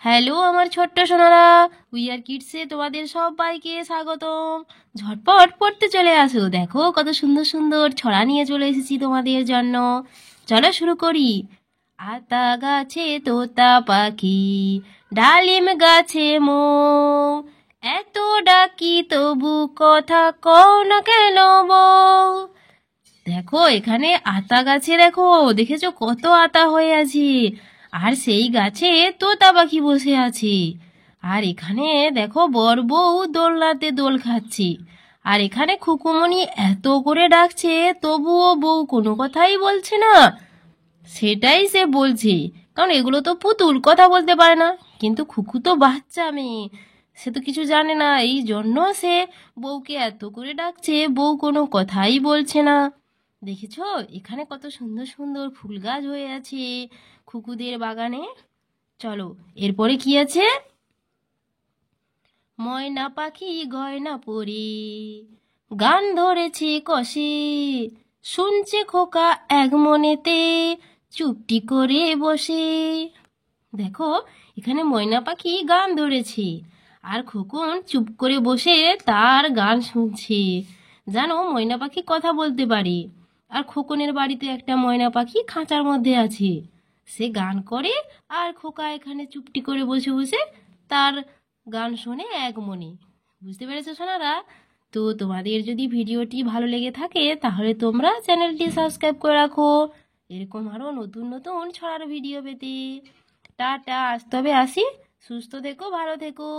Hello আমার ছোট্ট Sonara, we are কিডসে তোমাদের সবাইকে স্বাগতম। ঝটপট পড়তে চলে আসো, দেখো কত সুন্দর সুন্দর ছড়া নিয়ে চলে এসেছি তোমাদের জন্য। চলো শুরু করি। আতা গাছে তোতা পাখি, ডালিম গাছে মৌ, এত ডাকি তবু কথা কও না কেন বউ। দেখো এখানে আতা গাছে দেখো, দেখেছো কত আতা হয়ে আছে, আর সেই গাছে তোতা পাখি বসে আছে। আর এখানে দেখো বর বউ দোলনাতে দোল খাচ্ছে। আর এখানে খুকুমনি এত করে ডাকছে, তবুও বউ কোনো কথাই বলছে না। সেটাই সে বলছে, কারণ এগুলো তো পুতুল, কথা বলতে পারে না। কিন্তু খুকু তো বাচ্চা মেয়ে, সে তো কিছু জানে না, এই জন্য সে বউকে এত করে ডাকছে, বউ কোনো কথাই বলছে না। দেখেছো এখানে কত সুন্দর সুন্দর ফুল গাছ হয়ে আছে খুকুদের বাগানে। চলো এরপরে কি আছে। ময়না পাখি গয়না পরে, গান ধরেছে কষে, শুনছে খোকা এক মনেতে, চুপটি করে বসে। দেখো এখানে ময়না পাখি গান ধরেছে, আর খোকন চুপ করে বসে তার গান শুনছে। জানো ময়না পাখি কথা বলতে পারে, আর খোকনের বাড়িতে একটা ময়না পাখি খাঁচার মধ্যে আছে। সে গান করে, আর খোকা এখানে চুপটি করে বসে বসে তার গান শোনে এক মনে। বুঝতে পেরেছো সোনারা? তো তোমাদের যদি ভিডিওটি ভালো লেগে থাকে তাহলে তোমরা চ্যানেলটি সাবস্ক্রাইব করে রাখো, এরকম আরও নতুন নতুন ছড়ার ভিডিও পেতে। টাটা, আজ তবে আসি। সুস্থ থেকো, ভালো থেকো।